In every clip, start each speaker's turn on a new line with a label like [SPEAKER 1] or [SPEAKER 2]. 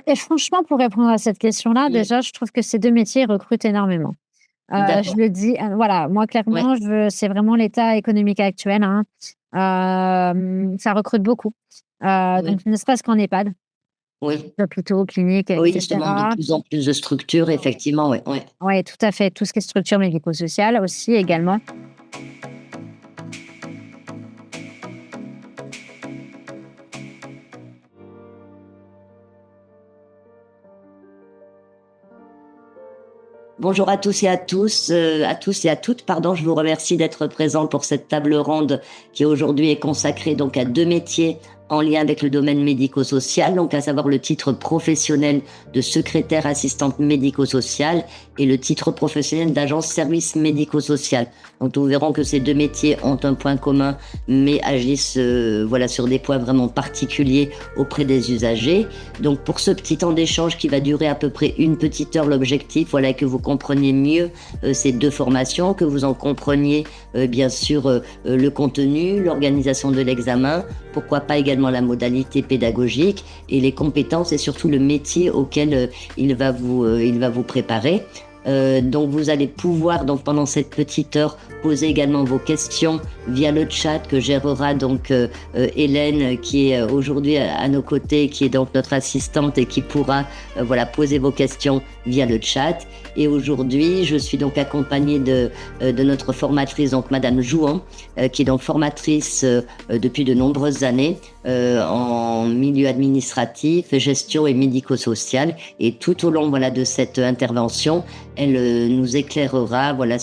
[SPEAKER 1] Et franchement, pour répondre à cette question-là,
[SPEAKER 2] Mmh.
[SPEAKER 1] déjà, je trouve que ces 2 métiers recrutent énormément. Je
[SPEAKER 2] D'accord.
[SPEAKER 1] le dis, voilà, moi
[SPEAKER 2] Ouais,
[SPEAKER 1] clairement, c'est vraiment l'état économique actuel, hein. Ça recrute beaucoup.
[SPEAKER 2] oui,
[SPEAKER 1] Donc ne serait-ce qu'en EHPAD,
[SPEAKER 2] oui.
[SPEAKER 1] hôpitaux, cliniques et
[SPEAKER 2] Oui, justement, de
[SPEAKER 1] cetera.
[SPEAKER 2] plus en plus de structures, effectivement, ouais, ouais.
[SPEAKER 1] Ouais, tout à fait, tout ce qui est structure médico-sociale aussi également.
[SPEAKER 2] Bonjour à tous et à toutes, pardon. Je vous remercie d'être présents pour cette table ronde qui aujourd'hui est consacrée donc à 2 métiers en lien avec le domaine médico-social, donc à savoir le titre professionnel de secrétaire assistante médico-sociale et le titre professionnel d'agent service médico-social. Donc nous verrons que ces 2 métiers ont un point commun, mais agissent voilà, sur des points vraiment particuliers auprès des usagers. Donc pour ce petit temps d'échange qui va durer à peu près une petite heure, l'objectif, voilà, est que vous compreniez mieux ces 2 formations, que vous en compreniez bien sûr le contenu, l'organisation de l'examen, pourquoi pas également la modalité pédagogique et les compétences et surtout le métier auquel il va vous préparer. Donc vous allez pouvoir donc pendant cette petite heure poser également vos questions via le chat que gérera donc Hélène qui est aujourd'hui à nos côtés, qui est donc notre assistante et qui pourra voilà poser vos questions via le chat. Et aujourd'hui, je suis donc accompagnée de notre formatrice, donc Madame Jouan, qui est donc formatrice depuis de nombreuses années en milieu administratif, gestion et médico-social. Et tout au long voilà de cette intervention, elle nous éclairera voilà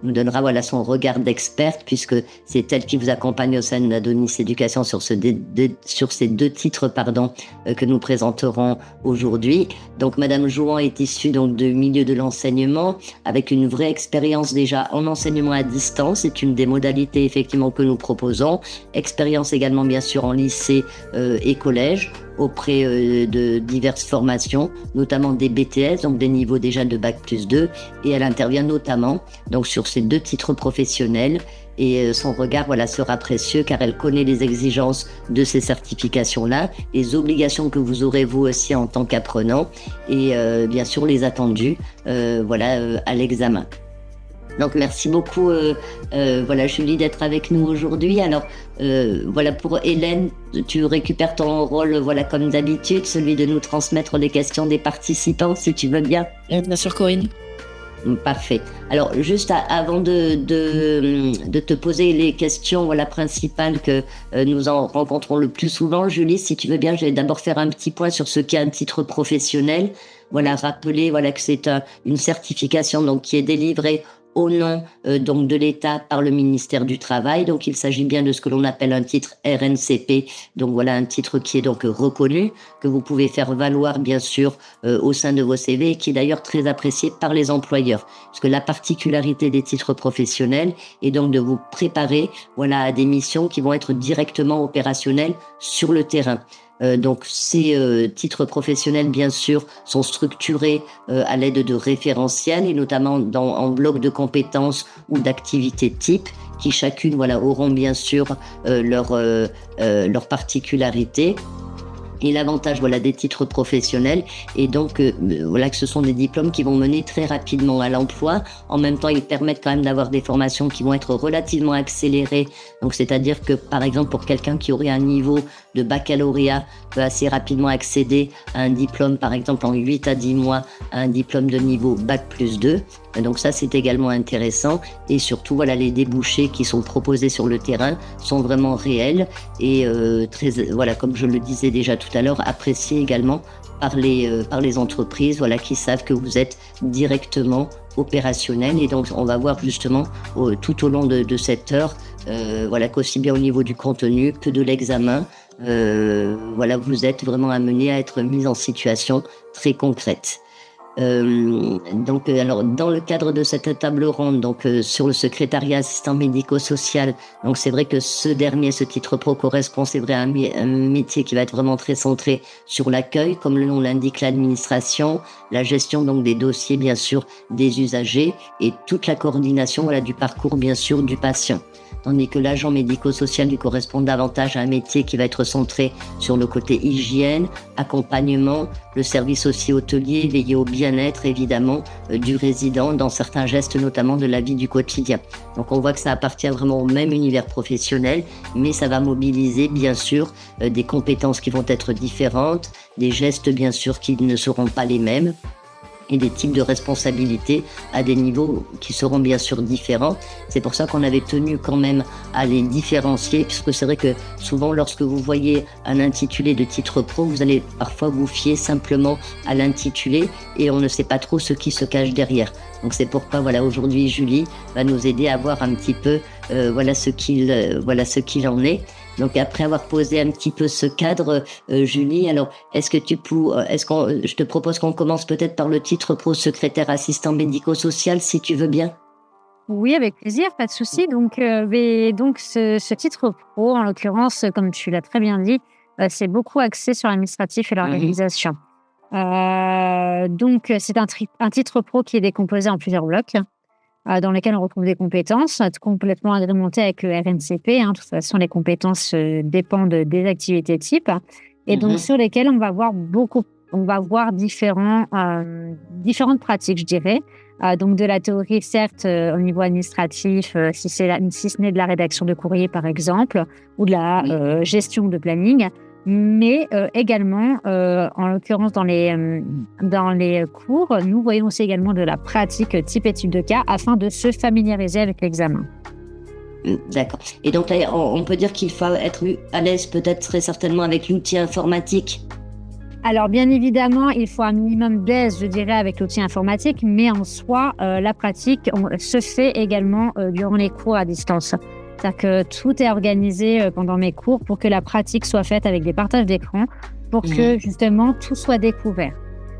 [SPEAKER 2] nous donnera voilà son regard d'experte puisque c'est elle qui vous accompagne au sein de l'Adonis Éducation sur ces 2 titres que nous présenterons aujourd'hui. Donc Madame Jouan est issue donc du milieu de l'enseignement avec une vraie expérience déjà en enseignement à distance. C'est une des modalités effectivement que nous proposons. Expérience également bien sûr en lycée et collège auprès de diverses formations, notamment des BTS, donc des niveaux déjà de Bac+2, et elle intervient notamment donc sur ces 2 titres professionnels. Et son regard voilà sera précieux car elle connaît les exigences de ces certifications-là, les obligations que vous aurez vous aussi en tant qu'apprenant et bien sûr les attendus à l'examen. Donc merci beaucoup voilà Julie d'être avec nous aujourd'hui. Alors voilà pour Hélène, tu récupères ton rôle voilà comme d'habitude, celui de nous transmettre les questions des participants si tu veux bien.
[SPEAKER 3] Bien sûr, Corinne.
[SPEAKER 2] Parfait. Alors juste avant de te poser les questions voilà principales que nous en rencontrons le plus souvent, Julie, si tu veux bien, je vais d'abord faire un petit point sur ce qu'est un titre professionnel. Voilà, rappeler voilà que c'est une certification donc qui est délivrée au nom donc de l'État par le ministère du Travail. Donc il s'agit bien de ce que l'on appelle un titre RNCP. Donc voilà un titre qui est donc reconnu, que vous pouvez faire valoir bien sûr au sein de vos CV et qui est d'ailleurs très apprécié par les employeurs. Parce que la particularité des titres professionnels est donc de vous préparer voilà à des missions qui vont être directement opérationnelles sur le terrain. Donc ces titres professionnels, bien sûr, sont structurés à l'aide de référentiels et notamment en blocs de compétences ou d'activités types qui chacune voilà auront bien sûr leur particularité. Et l'avantage voilà des titres professionnels et donc voilà que ce sont des diplômes qui vont mener très rapidement à l'emploi. En même temps, ils permettent quand même d'avoir des formations qui vont être relativement accélérées. Donc c'est-à-dire que par exemple pour quelqu'un qui aurait un niveau de baccalauréat peut assez rapidement accéder à un diplôme par exemple en 8 à 10 mois à un diplôme de niveau Bac+2. Donc ça c'est également intéressant et surtout voilà les débouchés qui sont proposés sur le terrain sont vraiment réels et très voilà comme je le disais déjà tout à l'heure appréciés également par les entreprises voilà qui savent que vous êtes directement opérationnel et donc on va voir justement tout au long de cette heure voilà qu'aussi bien au niveau du contenu que de l'examen voilà vous êtes vraiment amené à être mis en situation très concrète. Alors dans le cadre de cette table ronde sur le secrétariat assistant médico-social, donc c'est vrai que ce titre pro correspond c'est vrai à un métier qui va être vraiment très centré sur l'accueil comme le nom l'indique, l'administration, la gestion donc des dossiers bien sûr des usagers et toute la coordination voilà du parcours bien sûr du patient. tandis que l'agent médico-social lui correspond davantage à un métier qui va être centré sur le côté hygiène, accompagnement, le service aussi hôtelier, veiller au bien-être évidemment du résident dans certains gestes notamment de la vie du quotidien. Donc on voit que ça appartient vraiment au même univers professionnel, mais ça va mobiliser bien sûr des compétences qui vont être différentes, des gestes bien sûr qui ne seront pas les mêmes, et des types de responsabilités à des niveaux qui seront bien sûr différents. C'est pour ça qu'on avait tenu quand même à les différencier, puisque c'est vrai que souvent lorsque vous voyez un intitulé de titre pro, vous allez parfois vous fier simplement à l'intitulé et on ne sait pas trop ce qui se cache derrière. Donc c'est pourquoi voilà, aujourd'hui Julie va nous aider à voir un petit peu voilà ce qu'il en est. Donc après avoir posé un petit peu ce cadre, Julie, alors je te propose qu'on commence peut-être par le titre pro secrétaire assistant médico-social, si tu veux bien.
[SPEAKER 1] Oui, avec plaisir, pas de souci. Donc, ce titre pro, en l'occurrence, comme tu l'as très bien dit, c'est beaucoup axé sur l'administratif et l'organisation. Donc, c'est un titre pro qui est décomposé en plusieurs blocs, dans lesquels on retrouve des compétences complètement agrémentées avec le RNCP. De toute façon, les compétences dépendent des activités types. Et donc, sur lesquelles on va voir différentes pratiques, je dirais. Donc, de la théorie, certes, au niveau administratif, si ce n'est de la rédaction de courrier, par exemple, ou de la gestion de planning, mais également, en l'occurrence, dans les cours, nous voyons aussi également de la pratique type étude de cas afin de se familiariser avec l'examen.
[SPEAKER 2] D'accord. Et donc, on peut dire qu'il faut être à l'aise peut-être très certainement avec l'outil informatique.
[SPEAKER 1] Alors, bien évidemment, il faut un minimum d'aise, je dirais, avec l'outil informatique, mais en soi, la pratique se fait également durant les cours à distance. C'est-à-dire que tout est organisé pendant mes cours pour que la pratique soit faite avec des partages d'écran, pour que justement tout soit découvert.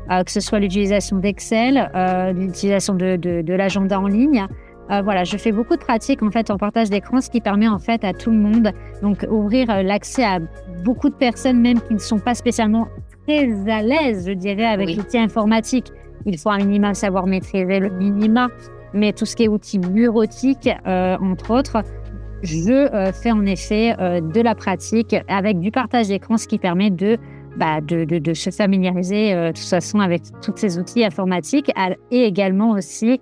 [SPEAKER 1] Que ce soit l'utilisation d'Excel, l'utilisation de l'agenda en ligne. Voilà, je fais beaucoup de pratiques en fait en partage d'écran, ce qui permet en fait à tout le monde donc ouvrir l'accès à beaucoup de personnes même qui ne sont pas spécialement très à l'aise, je dirais, avec l'outil informatique. Il faut un minimum savoir maîtriser le minima, mais tout ce qui est outils bureautiques, entre autres, je fais en effet de la pratique avec du partage d'écran, ce qui permet de se familiariser de toute façon avec tous ces outils informatiques et également aussi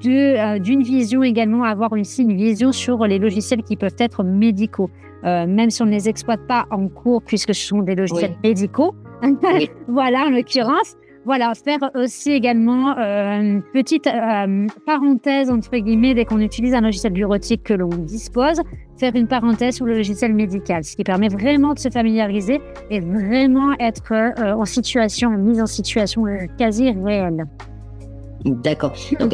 [SPEAKER 1] d'une vision également, avoir aussi une vision sur les logiciels qui peuvent être médicaux, même si on ne les exploite pas en cours puisque ce sont des logiciels médicaux. Voilà, en l'occurrence. Voilà, faire aussi également une petite parenthèse, entre guillemets, dès qu'on utilise un logiciel bureautique que l'on dispose, faire une parenthèse sur le logiciel médical, ce qui permet vraiment de se familiariser et vraiment être mise en situation quasi réelle.
[SPEAKER 2] D'accord. Donc,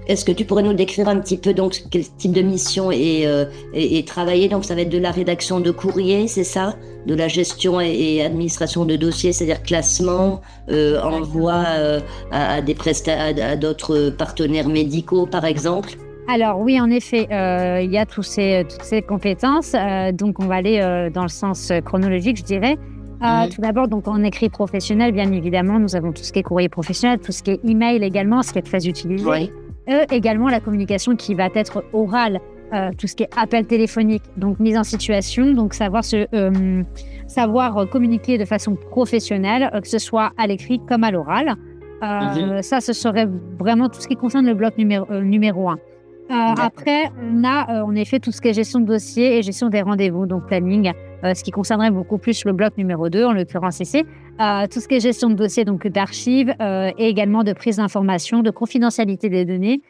[SPEAKER 2] est-ce que tu pourrais nous décrire un petit peu donc quel type de mission est travaillé? Donc, ça va être de la rédaction de courrier, c'est ça? De la gestion et administration de dossiers, c'est-à-dire classement, envoi à d'autres partenaires médicaux, par exemple?
[SPEAKER 1] Alors oui, en effet, il y a toutes ces compétences. Donc, on va aller dans le sens chronologique, je dirais. Tout d'abord, donc en écrit professionnel, bien évidemment, nous avons tout ce qui est courrier professionnel, tout ce qui est email également, ce qui est très utilisé. Également la communication qui va être orale, tout ce qui est appel téléphonique, donc mise en situation, donc savoir communiquer de façon professionnelle, que ce soit à l'écrit comme à l'oral. Ça, ce serait vraiment tout ce qui concerne le bloc numéro 1. Après, on a en effet tout ce qui est gestion de dossier et gestion des rendez-vous, donc planning, ce qui concernerait beaucoup plus le bloc numéro 2, en l'occurrence ici. Tout ce qui est gestion de dossier, donc d'archives et également de prise d'information, de confidentialité des données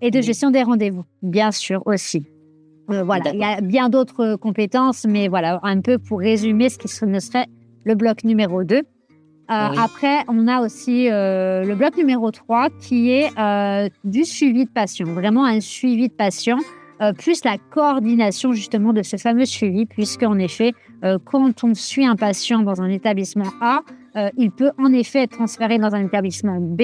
[SPEAKER 1] et de gestion des rendez-vous, bien sûr aussi. Voilà, il y a bien d'autres compétences, mais voilà, un peu pour résumer ce qui serait le bloc numéro 2. Après, on a aussi le bloc numéro 3 qui est du suivi de patient, vraiment un suivi de patient, plus la coordination justement de ce fameux suivi, puisqu'en effet, quand on suit un patient dans un établissement A, il peut en effet être transféré dans un établissement B.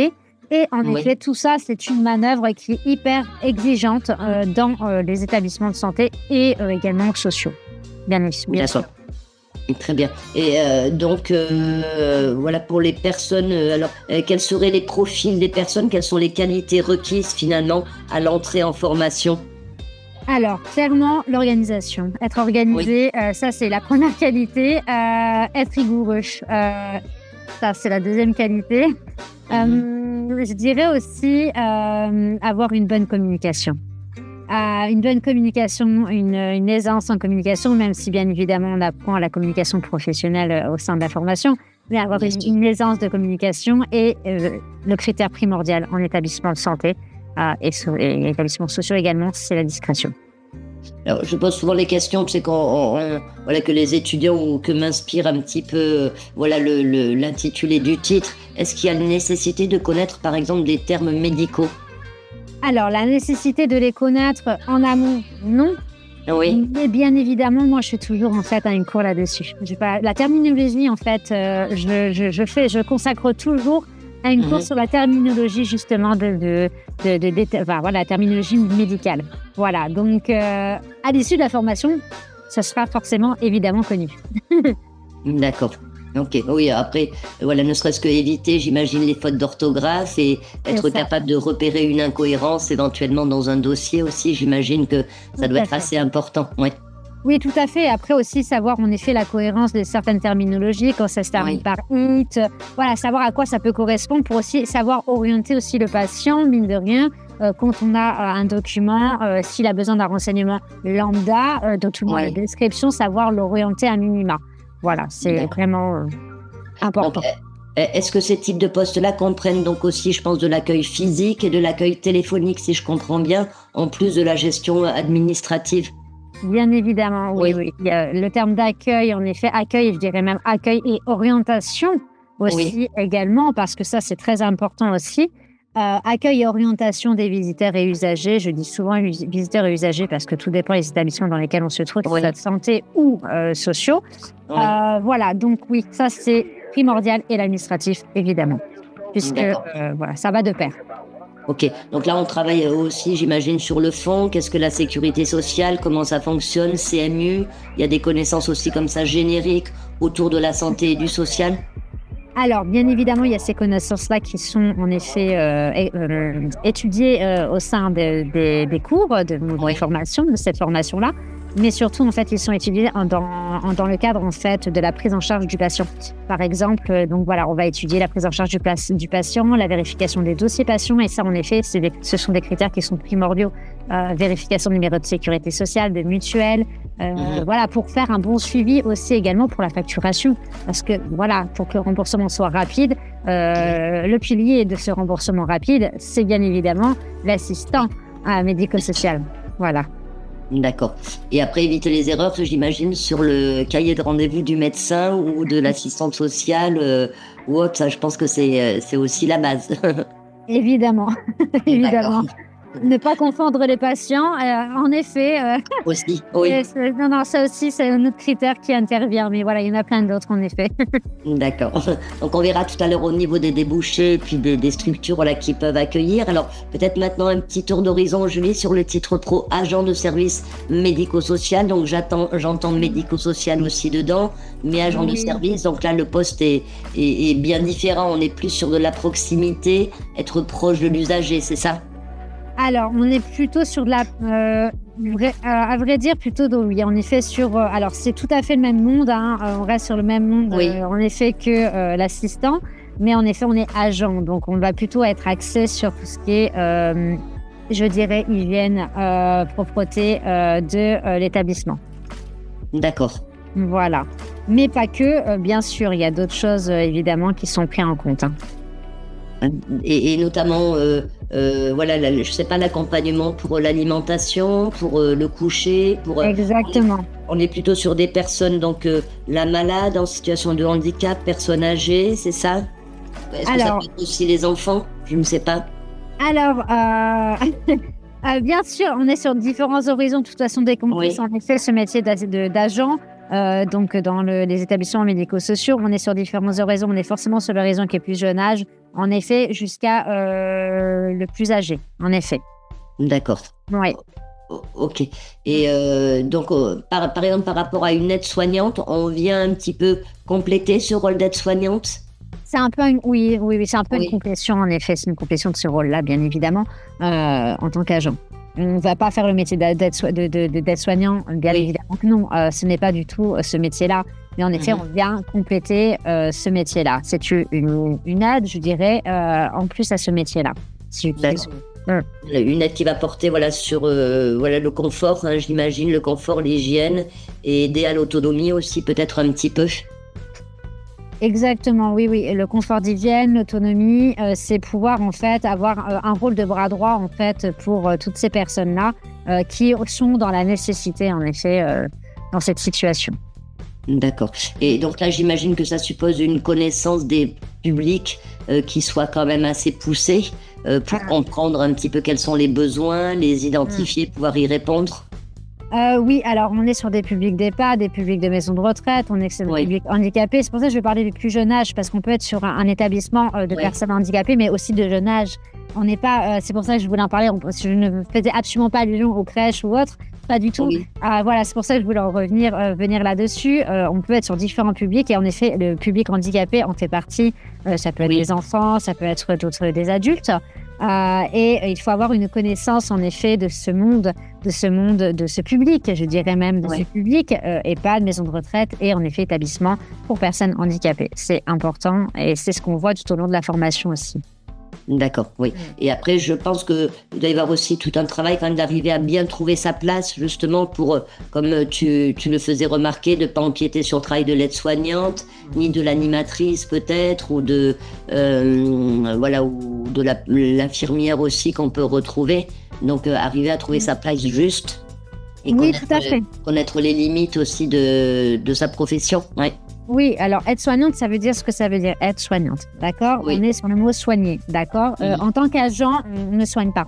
[SPEAKER 1] Et en effet, tout ça, c'est une manœuvre qui est hyper exigeante dans les établissements de santé et également sociaux, bien sûr.
[SPEAKER 2] Très bien. Et donc, voilà pour les personnes. Alors, quels seraient les profils des personnes? Quelles sont les qualités requises finalement à l'entrée en formation?
[SPEAKER 1] Alors, clairement, l'organisation. Être organisé, ça, c'est la première qualité. Être rigoureux, ça, c'est la deuxième qualité. Je dirais aussi avoir une bonne communication. Une bonne communication, une aisance en communication, même si, bien évidemment, on apprend la communication professionnelle au sein de la formation, mais avoir une aisance de communication est le critère primordial en établissement de santé et établissements sociaux également, c'est la discrétion.
[SPEAKER 2] Alors, je pose souvent les questions, c'est voilà, que les étudiants ou que m'inspire un petit peu voilà, l'intitulé du titre. Est-ce qu'il y a une nécessité de connaître, par exemple, des termes médicaux?
[SPEAKER 1] Alors, la nécessité de les connaître en amont, non.
[SPEAKER 2] Oui.
[SPEAKER 1] Mais bien évidemment, moi, je suis toujours en fait à une cour là-dessus. La terminologie, en fait, je consacre toujours à une course sur la terminologie justement la terminologie médicale. Voilà, donc à l'issue de la formation, ça sera forcément évidemment connu.
[SPEAKER 2] D'accord. Ok, oui, après, voilà, ne serait-ce que éviter, j'imagine, les fautes d'orthographe et être capable de repérer une incohérence éventuellement dans un dossier aussi, j'imagine que ça doit être assez important. Ouais.
[SPEAKER 1] Oui, tout à fait. Après aussi, savoir en effet la cohérence de certaines terminologies, quand ça se termine par it, voilà, savoir à quoi ça peut correspondre pour aussi savoir orienter aussi le patient, mine de rien, quand on a un document, s'il a besoin d'un renseignement lambda, document de description, savoir l'orienter à minima. Voilà, c'est vraiment important.
[SPEAKER 2] Donc, est-ce que ces types de postes-là comprennent donc aussi, je pense, de l'accueil physique et de l'accueil téléphonique, si je comprends bien, en plus de la gestion administrative?
[SPEAKER 1] Bien évidemment, oui. Il y a le terme d'accueil, en effet, accueil, je dirais même accueil et orientation aussi également, parce que ça, c'est très important aussi. Accueil et orientation des visiteurs et usagers. Je dis souvent visiteurs et usagers parce que tout dépend des établissements dans lesquels on se trouve, qu'ils soient de santé ou sociaux. Voilà, donc oui, ça c'est primordial et l'administratif, évidemment, puisque voilà, ça va de pair.
[SPEAKER 2] Ok, donc là on travaille aussi, j'imagine, sur le fond. Qu'est-ce que la sécurité sociale, comment ça fonctionne, CMU? Il y a des connaissances aussi comme ça génériques autour de la santé et du social?
[SPEAKER 1] Alors, bien évidemment, il y a ces connaissances-là qui sont en effet étudiées au sein des cours de formation, de cette formation-là. Mais surtout, en fait, ils sont étudiés dans le cadre, en fait, de la prise en charge du patient. Par exemple, donc voilà, on va étudier la prise en charge du patient, la vérification des dossiers patients. Et ça, en effet, ce sont des critères qui sont primordiaux. Vérification de numéro de sécurité sociale, de mutuelle. Voilà, pour faire un bon suivi aussi également pour la facturation. Parce que, voilà, pour que le remboursement soit rapide, le pilier de ce remboursement rapide, c'est bien évidemment l'assistant médico-social. Voilà.
[SPEAKER 2] D'accord. Et après, éviter les erreurs, j'imagine, sur le cahier de rendez-vous du médecin ou de l'assistante sociale ou autre. Ça, je pense que c'est aussi la base.
[SPEAKER 1] Évidemment. Évidemment. Ne pas confondre les patients, en effet.
[SPEAKER 2] Aussi, oui.
[SPEAKER 1] Non, ça aussi, c'est un autre critère qui intervient. Mais voilà, il y en a plein d'autres, en effet.
[SPEAKER 2] D'accord. Donc, on verra tout à l'heure au niveau des débouchés et puis des structures là, qui peuvent accueillir. Alors, peut-être maintenant un petit tour d'horizon, Julie, sur le titre pro agent de service médico-social. Donc, j'entends médico-social aussi dedans, mais agent de service. Donc là, le poste est bien différent. On est plus sur de la proximité, être proche de l'usager, c'est ça?
[SPEAKER 1] Alors, on est plutôt sur de la... à vrai dire, plutôt, oui, en effet, sur... alors, c'est tout à fait le même monde, hein, on reste sur le même monde, en effet, que l'assistant, mais en effet, on est agent, donc on va plutôt être axé sur tout ce qui est, je dirais, hygiène, propreté de l'établissement.
[SPEAKER 2] D'accord.
[SPEAKER 1] Voilà. Mais pas que, bien sûr, il y a d'autres choses, évidemment, qui sont prises en compte. Hein.
[SPEAKER 2] Et notamment, voilà, je sais pas, l'accompagnement pour l'alimentation, pour le coucher, pour.
[SPEAKER 1] Exactement.
[SPEAKER 2] On est plutôt sur des personnes, donc la malade en situation de handicap, personnes âgées, c'est ça? Est-ce que ça peut être aussi les enfants? Je ne sais pas.
[SPEAKER 1] Alors, bien sûr, on est sur différents horizons. De toute façon, dès qu'on fait en effet ce métier d'agent, donc dans les établissements médico-sociaux, on est sur différents horizons. On est forcément sur l'horizon qui est plus jeune âge, en effet, jusqu'à le plus âgé, en effet.
[SPEAKER 2] D'accord.
[SPEAKER 1] Oui.
[SPEAKER 2] Ok. Et donc, par exemple, par rapport à une aide-soignante, on vient un petit peu compléter ce rôle d'aide-soignante?
[SPEAKER 1] C'est un peu oui, c'est un peu une complétion, en effet. C'est une complétion de ce rôle-là, bien évidemment, en tant qu'agent. on va pas faire le métier d'aide-soignant, bien évidemment que non. Ce n'est pas du tout ce métier-là. Mais en effet, on vient compléter ce métier-là. C'est une aide, je dirais, en plus à ce métier-là.
[SPEAKER 2] Une aide qui va porter sur le confort, hein, j'imagine, le confort, l'hygiène, et aider à l'autonomie aussi, peut-être un petit peu.
[SPEAKER 1] Exactement, oui. Et le confort d'hygiène, l'autonomie, c'est pouvoir en fait avoir un rôle de bras droit en fait pour toutes ces personnes-là qui sont dans la nécessité en effet dans cette situation.
[SPEAKER 2] D'accord. Et donc là, j'imagine que ça suppose une connaissance des publics qui soit quand même assez poussée pour comprendre un petit peu quels sont les besoins, les identifier, pouvoir y répondre.
[SPEAKER 1] Oui, alors on est sur des publics d'EHPAD, des publics de maisons de retraite, on est sur des publics handicapés. C'est pour ça que je vais parler du plus jeune âge, parce qu'on peut être sur un établissement de personnes handicapées, mais aussi de jeune âge. On n'est pas. C'est pour ça que je voulais en parler. Je ne faisais absolument pas allusion aux crèches ou autres, pas du tout. C'est pour ça que je voulais en venir là-dessus. On peut être sur différents publics, et en effet, le public handicapé en fait partie. Ça peut être des enfants, ça peut être des adultes. Et il faut avoir une connaissance en effet de ce monde, de ce public, je dirais même de ce public, EHPAD, maison de retraite et en effet établissement pour personnes handicapées. C'est important et c'est ce qu'on voit tout au long de la formation aussi.
[SPEAKER 2] D'accord, oui. Et après, je pense qu'il doit y avoir aussi tout un travail quand même d'arriver à bien trouver sa place, justement, pour, comme tu le faisais remarquer, de ne pas empiéter sur le travail de l'aide-soignante, ni de l'animatrice peut-être, ou de l'infirmière aussi qu'on peut retrouver. Donc, arriver à trouver sa place juste. Et
[SPEAKER 1] tout à fait.
[SPEAKER 2] Connaître les limites aussi de sa profession,
[SPEAKER 1] Oui, alors aide-soignante, ça veut dire ce que ça veut dire, aide-soignante, d'accord ? On est sur le mot soigner, d'accord ? En tant qu'agent, on ne soigne pas.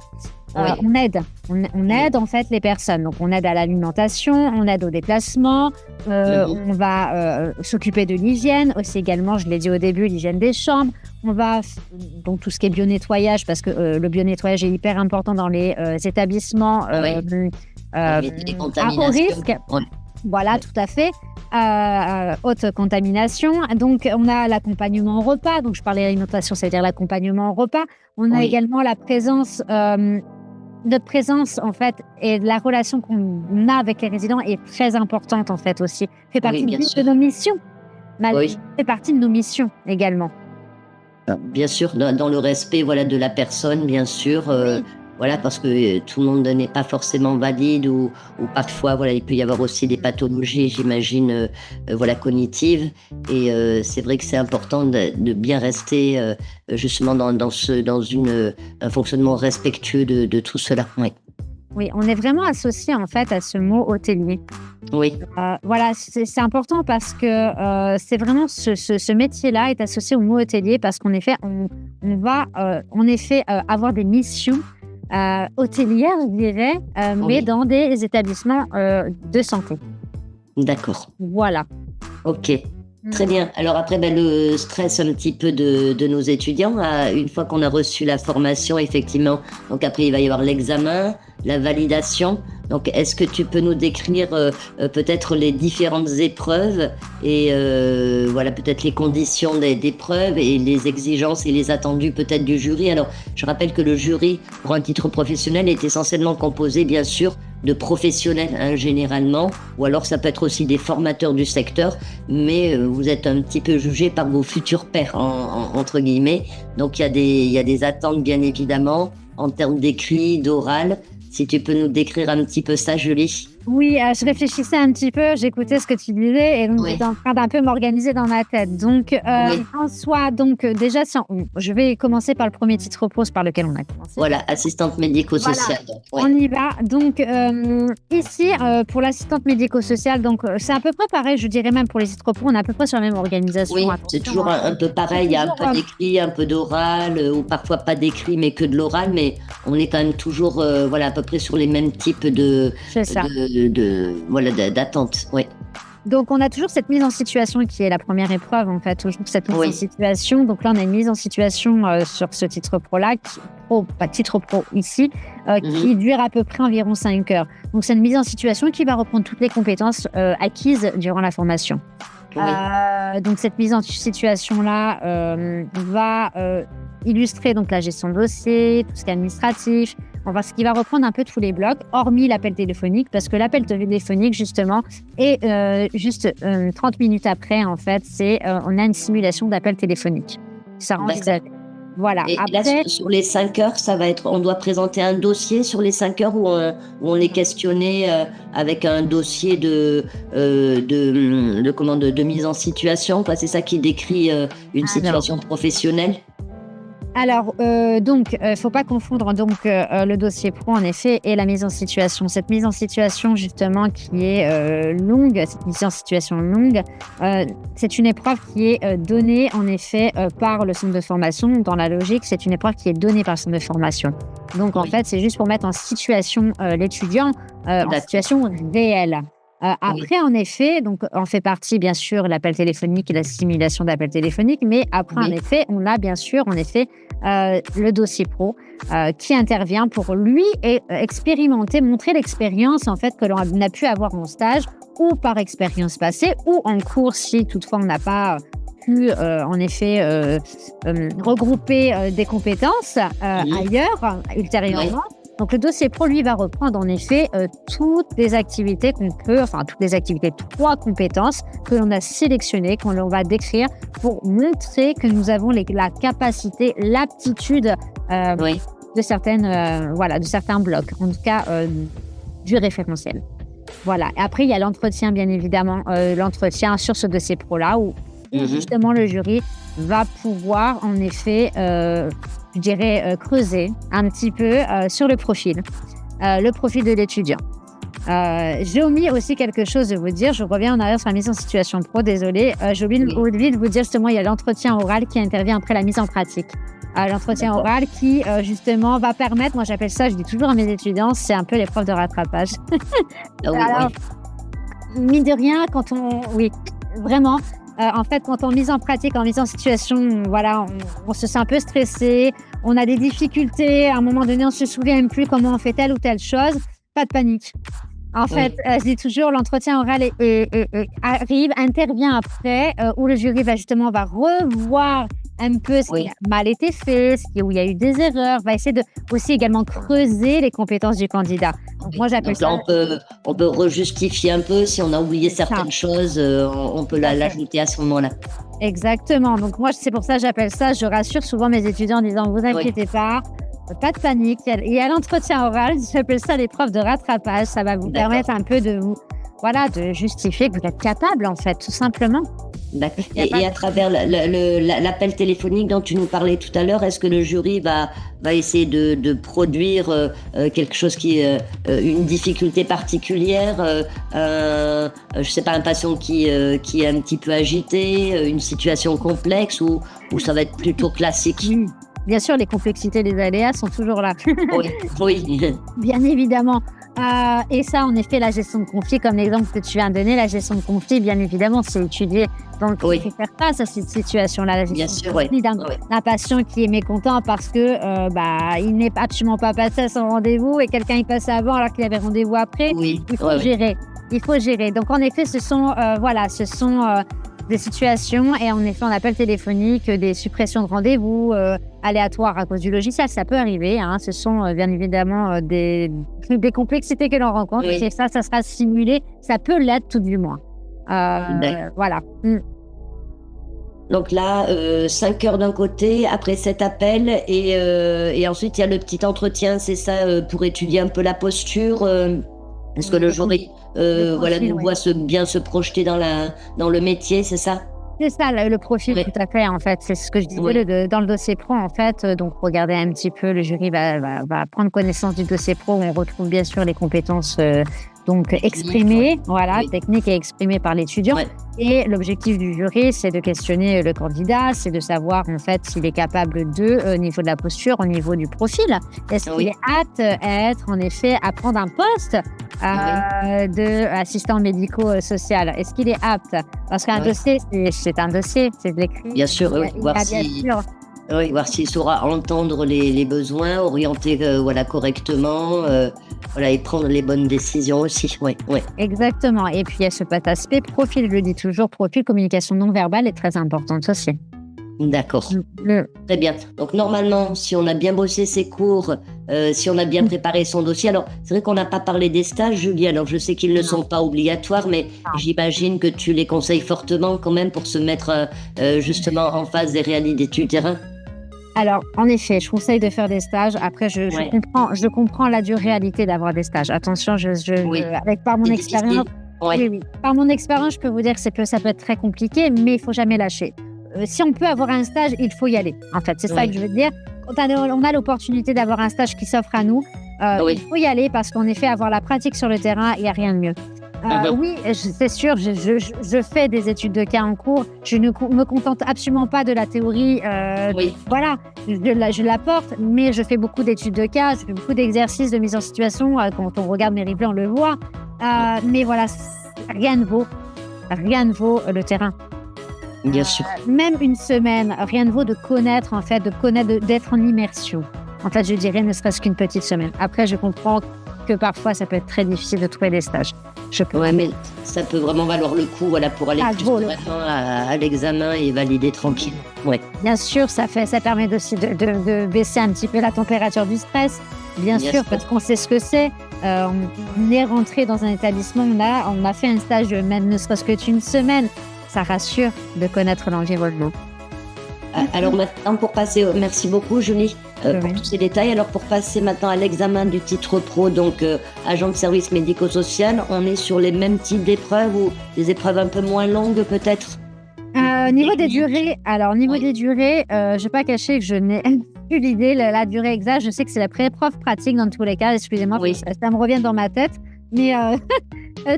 [SPEAKER 1] On aide. On aide en fait les personnes. Donc on aide à l'alimentation, on aide au déplacement, on va s'occuper de l'hygiène, aussi également, je l'ai dit au début, l'hygiène des chambres. On va donc tout ce qui est bio-nettoyage, parce que le bio-nettoyage est hyper important dans les établissements à haut risque. Voilà, tout à fait. Haute contamination. Donc, on a l'accompagnement au repas. Donc, je parlais d'alimentation, c'est-à-dire l'accompagnement au repas. On a également la présence, notre présence, en fait, et la relation qu'on a avec les résidents est très importante, en fait, aussi. Fait partie de nos missions. Fait partie de nos missions également.
[SPEAKER 2] Bien sûr, dans le respect de la personne, bien sûr. Parce que tout le monde n'est pas forcément valide ou parfois, il peut y avoir aussi des pathologies, j'imagine, cognitives. Et c'est vrai que c'est important de bien rester justement dans un fonctionnement respectueux de tout cela.
[SPEAKER 1] Oui, on est vraiment associé en fait à ce mot hôtelier.
[SPEAKER 2] Oui.
[SPEAKER 1] C'est important parce que c'est vraiment ce métier-là est associé au mot hôtelier parce qu'en effet, on va en effet avoir des missions hôtelière, je dirais, mais dans des établissements de santé.
[SPEAKER 2] D'accord.
[SPEAKER 1] Voilà.
[SPEAKER 2] Ok. Très bien. Alors après, le stress un petit peu de nos étudiants, une fois qu'on a reçu la formation, effectivement, donc après il va y avoir l'examen, la validation. Donc est-ce que tu peux nous décrire peut-être les différentes épreuves et peut-être les conditions d'épreuves et les exigences et les attendus peut-être du jury. Alors je rappelle que le jury pour un titre professionnel est essentiellement composé bien sûr de professionnels généralement, ou alors ça peut être aussi des formateurs du secteur, mais vous êtes un petit peu jugé par vos futurs pairs entre guillemets. Donc il y a des attentes bien évidemment en termes d'écrit, d'oral. Si tu peux nous décrire un petit peu ça, Julie.
[SPEAKER 1] Oui, je réfléchissais un petit peu, j'écoutais ce que tu disais et donc j'étais en train d'un peu m'organiser dans ma tête. Donc, en soi, déjà, je vais commencer par le premier titre pro par lequel on a commencé.
[SPEAKER 2] Voilà, assistante médico-sociale.
[SPEAKER 1] On y va. Donc, ici, pour l'assistante médico-sociale, donc c'est à peu près pareil, je dirais même pour les titres pro, on est à peu près sur la même organisation.
[SPEAKER 2] Oui, c'est toujours un peu pareil, il y a un peu d'écrit, un peu d'oral, ou parfois pas d'écrit, mais que de l'oral, mais on est quand même toujours à peu près sur les mêmes types d'attente.
[SPEAKER 1] Donc, on a toujours cette mise en situation qui est la première épreuve, en fait, toujours cette mise en situation. Donc là, on a une mise en situation sur ce titre pro-là, titre pro ici, qui dure à peu près environ 5 heures. Donc, c'est une mise en situation qui va reprendre toutes les compétences acquises durant la formation. Donc, cette mise en situation-là va illustrer donc la gestion de dossier, tout ce qui est administratif. On va ce qui va reprendre un peu tous les blocs, hormis l'appel téléphonique, parce que l'appel téléphonique, justement, est 30 minutes après, en fait, on a une simulation d'appel téléphonique. Ça rend Voilà.
[SPEAKER 2] Et
[SPEAKER 1] après,
[SPEAKER 2] là, sur les 5 heures, ça va être, on doit présenter un dossier sur les 5 heures où on est questionné avec un dossier de mise en situation. C'est ça qui décrit une situation professionnelle.
[SPEAKER 1] Alors, faut pas confondre le dossier pro, en effet, et la mise en situation. Cette mise en situation, justement, qui est longue, cette mise en situation longue, c'est une épreuve qui est donnée, en effet, par le centre de formation. Dans la logique, c'est une épreuve qui est donnée par le centre de formation. Donc, en fait, c'est juste pour mettre en situation l'étudiant, en situation réelle. Après, en effet, donc on fait partie, bien sûr, l'appel téléphonique et la simulation d'appel téléphonique, mais après, en effet, on a bien sûr, en effet, le dossier pro qui intervient pour lui expérimenter, montrer l'expérience en fait que l'on a pu avoir en stage ou par expérience passée ou en cours si toutefois on n'a pas pu en effet regrouper des compétences ailleurs ultérieurement. Donc, le dossier pro, lui, va reprendre en effet toutes les activités toutes les activités, 3 compétences que l'on a sélectionnées, qu'on va décrire pour montrer que nous avons la capacité, l'aptitude de certains blocs, en tout cas du référentiel. Voilà. Et après, il y a l'entretien, bien évidemment, l'entretien sur ce dossier pro-là où justement le jury va pouvoir en effet creuser un petit peu sur le profil de l'étudiant. J'ai omis aussi quelque chose de vous dire, je reviens en arrière sur la mise en situation pro, désolée, j'ai oublié de vous dire justement, il y a l'entretien oral qui intervient après la mise en pratique. L'entretien oral qui justement va permettre, moi j'appelle ça, je dis toujours à mes étudiants, c'est un peu l'épreuve de rattrapage. Alors, mine de rien, vraiment, en fait, quand on mise en pratique, en mise en situation, voilà, on se sent un peu stressé, on a des difficultés, à un moment donné, on se souvient même plus comment on fait telle ou telle chose. Pas de panique. En fait, je dis toujours, l'entretien oral intervient après, où le jury va revoir un peu ce qui a mal été fait, où il y a eu des erreurs, va essayer de aussi également creuser les compétences du candidat. Donc, moi, j'appelle ça...
[SPEAKER 2] On peut rejustifier un peu si on a oublié certaines choses, on peut l'ajouter à ce moment-là.
[SPEAKER 1] Exactement. Donc, moi, c'est pour ça que j'appelle ça, je rassure souvent mes étudiants en disant, vous inquiétez pas de panique. Il y a l'entretien oral, j'appelle ça l'épreuve de rattrapage. Ça va vous permettre un peu de justifier que vous êtes capable, en fait, tout simplement.
[SPEAKER 2] D'accord. Et à travers l'appel téléphonique dont tu nous parlais tout à l'heure, est-ce que le jury va essayer de produire quelque chose qui est une difficulté particulière, je sais pas, un patient qui est un petit peu agité, une situation complexe ou ça va être plutôt classique?
[SPEAKER 1] Bien sûr, les complexités, les aléas sont toujours là.
[SPEAKER 2] Oui.
[SPEAKER 1] Bien évidemment. Et ça, en effet, la gestion de conflit, comme l'exemple que tu viens de donner, la gestion de conflit, bien évidemment, c'est étudié. Donc, il faut faire face à cette situation-là, la gestion de conflit d'un patient qui est mécontent parce que il n'est absolument pas passé à son rendez-vous et quelqu'un y passait avant alors qu'il avait rendez-vous après. Il faut gérer. Il faut gérer. Donc, en effet, ce sont des situations et en effet, on appelle téléphonique, des suppressions de rendez-vous aléatoires à cause du logiciel, ça peut arriver. Ce sont bien évidemment des complexités que l'on rencontre. Et ça sera simulé. Ça peut l'être tout du moins. Voilà.
[SPEAKER 2] Donc là, 5 heures d'un côté, après cet appel, et ensuite il y a le petit entretien, c'est ça, pour étudier un peu la posture. Est-ce que le jury nous voit bien se projeter dans le métier, c'est ça?
[SPEAKER 1] C'est ça, le profil, tout à fait, en fait. C'est ce que je disais dans le dossier pro, en fait. Donc, regardez un petit peu, le jury va prendre connaissance du dossier pro où on retrouve bien sûr les compétences exprimées, techniques et exprimées par l'étudiant. Et l'objectif du jury, c'est de questionner le candidat, c'est de savoir, en fait, s'il est capable au niveau de la posture, au niveau du profil. Est-ce qu'il est apte à prendre un poste d'assistant médico-social? Est-ce qu'il est apte? Parce qu'un dossier, c'est un dossier, c'est de l'écrit.
[SPEAKER 2] Bien sûr, voir s'il saura entendre les besoins, orienter correctement, et prendre les bonnes décisions aussi.
[SPEAKER 1] Exactement. Et puis il y a cet aspect profil, je le dis toujours, profil, communication non verbale est très importante aussi.
[SPEAKER 2] D'accord. Très bien. Donc normalement, si on a bien bossé ses cours, si on a bien préparé son dossier, alors c'est vrai qu'on n'a pas parlé des stages, Julie. Alors je sais qu'ils ne sont pas obligatoires, mais j'imagine que tu les conseilles fortement quand même pour se mettre justement en face des réalités du terrain.
[SPEAKER 1] Alors, en effet, je conseille de faire des stages. Après,
[SPEAKER 2] Ouais.
[SPEAKER 1] je comprends la dure réalité d'avoir des stages. Attention,
[SPEAKER 2] Oui.
[SPEAKER 1] par mon
[SPEAKER 2] C'est
[SPEAKER 1] expérience,
[SPEAKER 2] difficile. Ouais.
[SPEAKER 1] oui, oui. Par mon expérience, je peux vous dire que ça peut être très compliqué, mais il faut jamais lâcher. Si on peut avoir un stage, il faut y aller. En fait, c'est ça
[SPEAKER 2] Ouais.
[SPEAKER 1] que je veux dire. Quand on a l'opportunité d'avoir un stage qui s'offre à nous,
[SPEAKER 2] Oui.
[SPEAKER 1] il faut y aller parce qu'en effet, avoir la pratique sur le terrain, il n'y a rien de mieux. Oui, c'est sûr, je fais des études de cas en cours. Je ne me contente absolument pas de la théorie.
[SPEAKER 2] Oui.
[SPEAKER 1] Voilà, je l'apporte, mais je fais beaucoup d'études de cas, je fais beaucoup d'exercices de mise en situation. Quand on regarde mes replays, on le voit. Mais voilà, rien ne vaut le terrain.
[SPEAKER 2] Bien sûr.
[SPEAKER 1] Même une semaine, rien ne vaut de connaître, en fait, d'être en immersion. En fait, je dirais ne serait-ce qu'une petite semaine. Après, je comprends que parfois, ça peut être très difficile de trouver des stages.
[SPEAKER 2] Ouais, mais ça peut vraiment valoir le coup, voilà, pour aller plus sereinement à l'examen et valider tranquille. Ouais.
[SPEAKER 1] Bien sûr, ça permet aussi de baisser un petit peu la température du stress. Bien sûr, parce qu'on sait ce que c'est. On est rentré dans un établissement, on a fait un stage, même ne serait-ce que d'une semaine. Ça rassure de connaître l'environnement.
[SPEAKER 2] Alors maintenant, pour passer, merci beaucoup Julie pour tous ces détails. Alors pour passer maintenant à l'examen du titre pro, donc agent de service médico-social, on est sur les mêmes types d'épreuves ou des épreuves un peu moins longues peut-être?
[SPEAKER 1] Niveau des durées, je ne vais pas cacher que je n'ai plus l'idée, la durée exacte. Je sais que c'est la pré-épreuve pratique dans tous les cas. Excusez-moi, ça me revient dans ma tête. Mais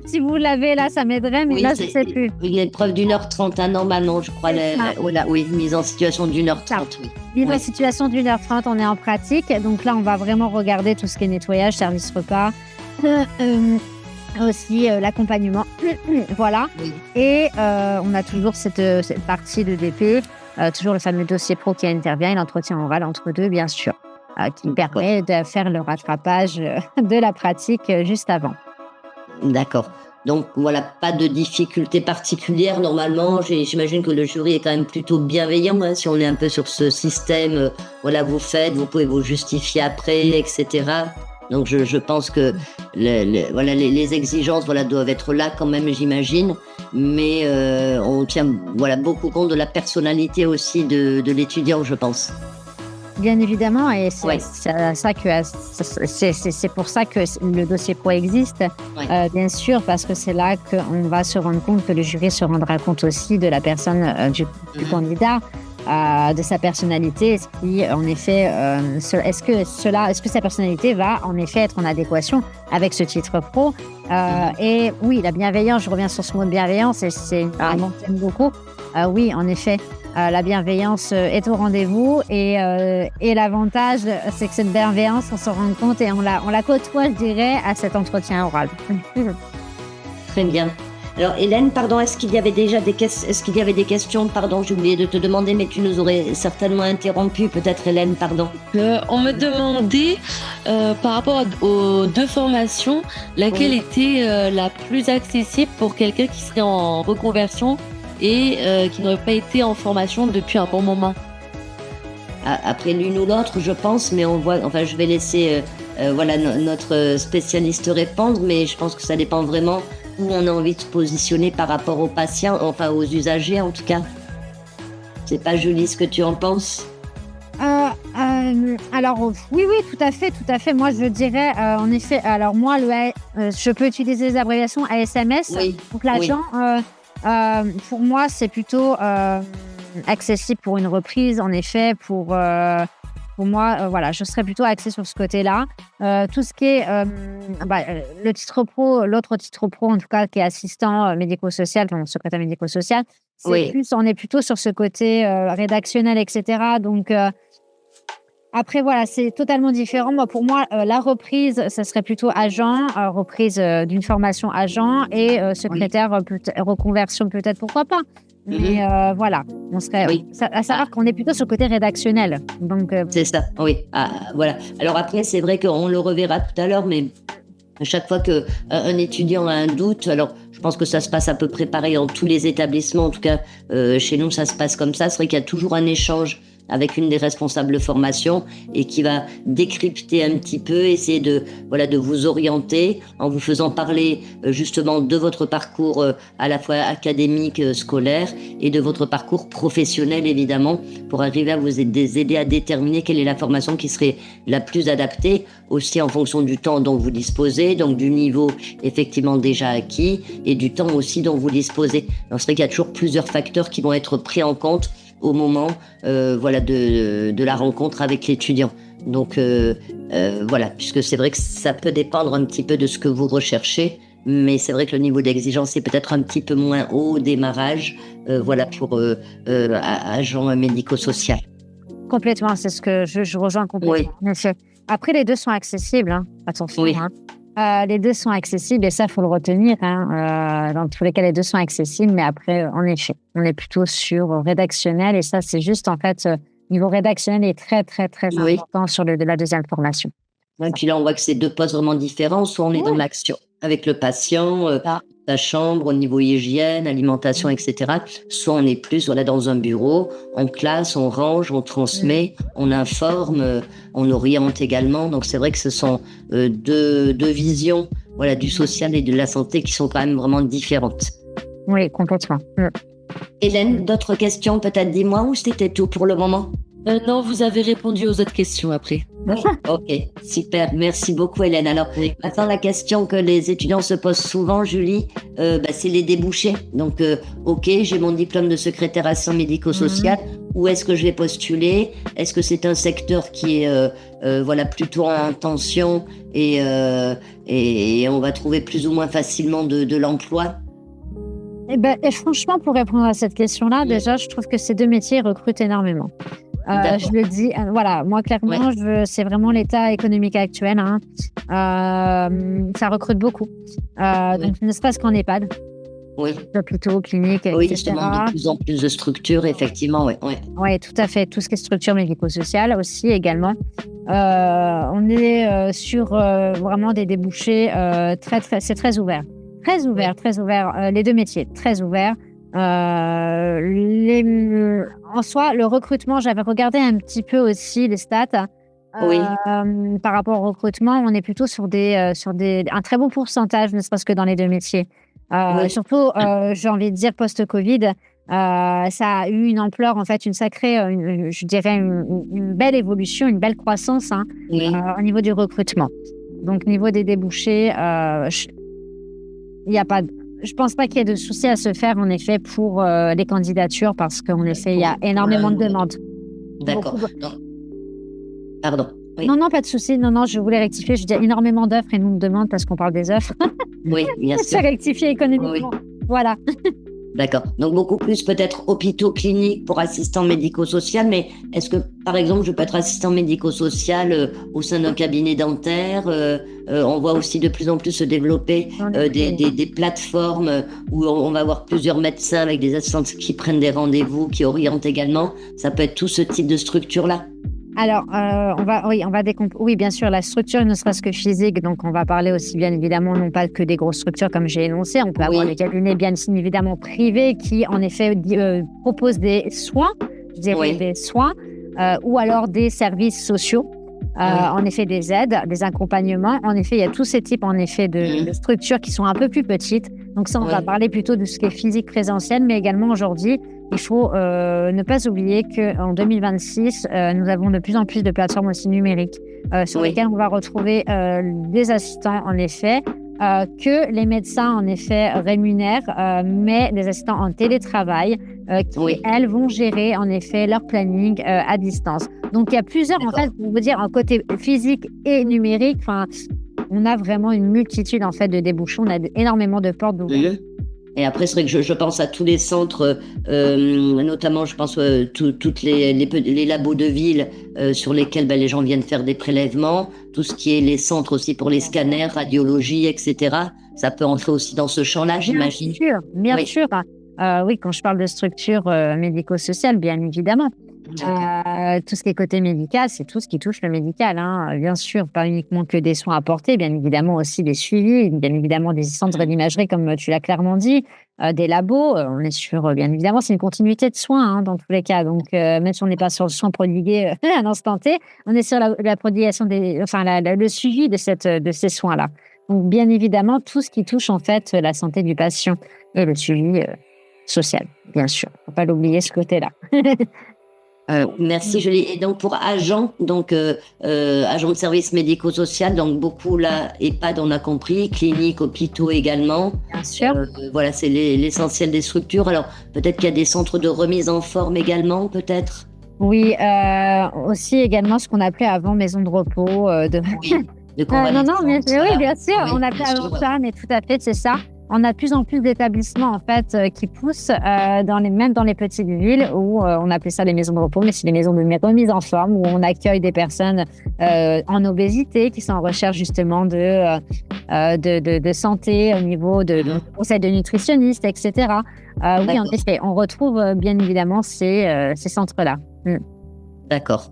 [SPEAKER 1] si vous l'avez là, ça m'aiderait, mais là, je ne sais plus.
[SPEAKER 2] Une épreuve d'1h30, normalement, je crois. Oui, mise en situation d'1h30. Oui.
[SPEAKER 1] Mise en situation d'1h30, on est en pratique. Donc là, on va vraiment regarder tout ce qui est nettoyage, service repas, aussi l'accompagnement. Voilà. Oui. Et on a toujours cette partie de DP, toujours le fameux dossier pro qui intervient et l'entretien oral entre deux, bien sûr, qui permet de faire le rattrapage de la pratique juste avant.
[SPEAKER 2] D'accord. Donc voilà, pas de difficultés particulières normalement. J'imagine que le jury est quand même plutôt bienveillant, hein, si on est un peu sur ce système. Voilà, vous faites, vous pouvez vous justifier après, etc. Donc je pense que les exigences doivent être là quand même, j'imagine. Mais on tient beaucoup compte de la personnalité aussi de l'étudiant, je pense.
[SPEAKER 1] Bien évidemment, et c'est pour ça que le dossier pro existe, bien sûr, parce que c'est là qu'on va se rendre compte, que le jury se rendra compte aussi de la personne, du candidat, de sa personnalité, est-ce que sa personnalité va en effet être en adéquation avec ce titre pro. Et oui, la bienveillance, je reviens sur ce mot de bienveillance, et c'est vraiment que j'aime beaucoup. Oui, en effet. La bienveillance est au rendez-vous et l'avantage, c'est que cette bienveillance, on s'en rend compte et on la côtoie, je dirais, à cet entretien oral.
[SPEAKER 2] Très bien. Alors Hélène, pardon, est-ce qu'il y avait des questions? Pardon, j'ai oublié de te demander, mais tu nous aurais certainement interrompu, peut-être Hélène, pardon.
[SPEAKER 3] On me demandait, par rapport aux deux formations, laquelle était la plus accessible pour quelqu'un qui serait en reconversion et qui n'aurait pas été en formation depuis un bon moment.
[SPEAKER 2] Après l'une ou l'autre, je pense, mais je vais laisser notre spécialiste répondre, mais je pense que ça dépend vraiment où on a envie de se positionner par rapport aux patients, enfin aux usagers en tout cas. C'est pas Julie ce que tu en penses?
[SPEAKER 1] Alors oui, tout à fait. Moi, je dirais en effet. Alors moi, je peux utiliser les abréviations ASMS.
[SPEAKER 2] Oui.
[SPEAKER 1] Donc l'agent. Pour moi, c'est plutôt accessible pour une reprise, en effet. Pour moi, je serais plutôt axée sur ce côté-là. Tout ce qui est le titre pro, l'autre titre pro, en tout cas, qui est assistant médico-social, enfin, secrétaire médico-social, on est plutôt sur ce côté rédactionnel, etc. Donc, après, c'est totalement différent. Pour moi, la reprise, ça serait plutôt agent, reprise d'une formation agent et secrétaire, reconversion peut-être, pourquoi pas. Mais on serait à savoir qu'on est plutôt sur le côté rédactionnel. Donc,
[SPEAKER 2] c'est ça, oui. Voilà. Alors après, c'est vrai qu'on le reverra tout à l'heure, mais à chaque fois qu'un étudiant a un doute, alors je Je pense que ça se passe à peu près pareil dans tous les établissements. En tout cas, chez nous, ça se passe comme ça. C'est vrai qu'il y a toujours un échange avec une des responsables de formation et qui va décrypter un petit peu, essayer de vous orienter en vous faisant parler justement de votre parcours à la fois académique, scolaire et de votre parcours professionnel évidemment pour arriver à vous aider à déterminer quelle est la formation qui serait la plus adaptée aussi en fonction du temps dont vous disposez, donc du niveau effectivement déjà acquis et du temps aussi dont vous disposez. Alors c'est vrai qu'il y a toujours plusieurs facteurs qui vont être pris en compte au moment de la rencontre avec l'étudiant. Donc puisque c'est vrai que ça peut dépendre un petit peu de ce que vous recherchez, mais c'est vrai que le niveau d'exigence est peut-être un petit peu moins haut au démarrage pour agent médico-social.
[SPEAKER 1] Complètement, c'est ce que je rejoins complètement. Oui. Après, les deux sont accessibles, hein. Attention. Oui. Les deux sont accessibles et ça, il faut le retenir. Dans tous les cas, les deux sont accessibles, mais après, en effet, on est plutôt sur rédactionnel et ça, c'est juste en fait, niveau rédactionnel est très, très, très important sur la deuxième formation.
[SPEAKER 2] Et puis là, on voit que c'est deux postes vraiment différents. Soit on est dans l'action avec le patient, la chambre, au niveau hygiène, alimentation, etc. Soit on est plus dans un bureau, on classe, on range, on transmet, on informe, on oriente également. Donc c'est vrai que ce sont deux visions du social et de la santé qui sont quand même vraiment différentes.
[SPEAKER 1] Oui, complètement.
[SPEAKER 2] Hélène, d'autres questions peut-être, dis-moi, ou c'était tout pour le moment?
[SPEAKER 3] Non, vous avez répondu aux autres questions après.
[SPEAKER 2] Ok, super. Merci beaucoup, Hélène. Alors, maintenant, la question que les étudiants se posent souvent, Julie, c'est les débouchés. Donc, j'ai mon diplôme de secrétaire assistant médico-social. Où est-ce que je vais postuler? Est-ce que c'est un secteur qui est plutôt en tension et on va trouver plus ou moins facilement de l'emploi?
[SPEAKER 1] Et franchement, pour répondre à cette question-là, déjà, je trouve que ces deux métiers recrutent énormément. Je le dis, moi clairement, c'est vraiment l'état économique actuel. Ça recrute beaucoup. Donc, ne serait-ce qu'en EHPAD, hôpitaux, cliniques, etc.
[SPEAKER 2] Oui, justement, de plus en plus de structures, effectivement.
[SPEAKER 1] Oui, tout à fait. Tout ce qui est structure médico-sociale aussi également. On est sur vraiment des débouchés c'est très ouvert. Très ouvert. Les deux métiers, très ouverts. En soi, le recrutement, j'avais regardé un petit peu aussi les stats. Par rapport au recrutement, on est plutôt sur un très bon pourcentage, ne serait-ce que dans les deux métiers. Surtout, j'ai envie de dire post-Covid, ça a eu une ampleur, en fait, une sacrée, je dirais une belle évolution, une belle croissance au niveau du recrutement. Donc, au niveau des débouchés, je pense pas qu'il y ait de souci à se faire, en effet, pour les candidatures, parce qu'en effet, il y a énormément de demandes.
[SPEAKER 2] D'accord. Pardon.
[SPEAKER 1] Oui. Non, pas de souci. Non, je voulais rectifier. Je dis énormément d'offres et non de demandes parce qu'on parle des offres.
[SPEAKER 2] Oui, bien sûr.
[SPEAKER 1] C'est rectifié économiquement. Voilà.
[SPEAKER 2] D'accord. Donc, beaucoup plus peut-être hôpitaux, cliniques pour assistant médico-social, mais est-ce que, par exemple, je peux être assistant médico-social au sein d'un cabinet dentaire? On voit aussi de plus en plus se développer des plateformes où on va avoir plusieurs médecins avec des assistantes qui prennent des rendez-vous, qui orientent également. Ça peut être tout ce type de structure-là?
[SPEAKER 1] Alors, oui, bien sûr, la structure ne serait-ce que physique, donc on va parler aussi bien évidemment non pas que des grosses structures comme j'ai énoncé, on peut avoir des cabinets bien évidemment privés qui en effet proposent des soins, des soins, ou alors des services sociaux, en effet des aides, des accompagnements. En effet, il y a tous ces types en effet de structures qui sont un peu plus petites. Donc ça, on va parler plutôt de ce qui est physique présentiel, mais également aujourd'hui, il faut ne pas oublier qu'en 2026, nous avons de plus en plus de plateformes aussi numériques sur lesquelles on va retrouver des assistants, en effet, que les médecins, en effet, rémunèrent, mais des assistants en télétravail qui, elles, vont gérer, en effet, leur planning à distance. Donc, il y a plusieurs, en fait, on veut dire, un côté physique et numérique. Enfin, on a vraiment une multitude, en fait, de débouchons. On a énormément de portes d'ouverture.
[SPEAKER 2] Et après, c'est vrai que je pense à tous les centres, notamment, je pense toutes les labos de ville sur lesquels les gens viennent faire des prélèvements, tout ce qui est les centres aussi pour les scanners, radiologie, etc. Ça peut entrer aussi dans ce champ-là, j'imagine.
[SPEAKER 1] Bien sûr. Oui, quand je parle de structure médico-sociale, bien évidemment. Tout ce qui est côté médical, c'est tout ce qui touche le médical, hein. Bien sûr, pas uniquement que des soins apportés, bien évidemment aussi des suivis, bien évidemment des centres d'imagerie, comme tu l'as clairement dit, des labos. On est sur, bien évidemment, c'est une continuité de soins, hein, dans tous les cas. Donc, même si on n'est pas sur le soin prodigué à l'instant T, on est sur la prodiguation le suivi de ces soins-là. Donc, bien évidemment, tout ce qui touche en fait la santé du patient et le suivi social, bien sûr. Faut pas l'oublier ce côté-là.
[SPEAKER 2] Merci Julie. Et donc pour agent, agent de service médico-social, donc beaucoup là, EHPAD on a compris, clinique, hôpitaux également.
[SPEAKER 1] Bien sûr.
[SPEAKER 2] Voilà, c'est l'essentiel des structures. Alors peut-être qu'il y a des centres de remise en forme également, peut-être.
[SPEAKER 1] Oui, aussi également ce qu'on appelait avant maison de repos.
[SPEAKER 2] Oui, de
[SPEAKER 1] Non, mais oui, bien sûr,
[SPEAKER 2] Oui,
[SPEAKER 1] on appelait avant ça, mais tout à fait, c'est ça. On a de plus en plus d'établissements en fait qui poussent même dans les petites villes où on appelait ça les maisons de repos, mais c'est les maisons de remise en forme où on accueille des personnes en obésité qui sont en recherche justement de santé au niveau de conseils de nutritionnistes, etc. Oui, en effet, on retrouve bien évidemment ces centres-là.
[SPEAKER 2] D'accord.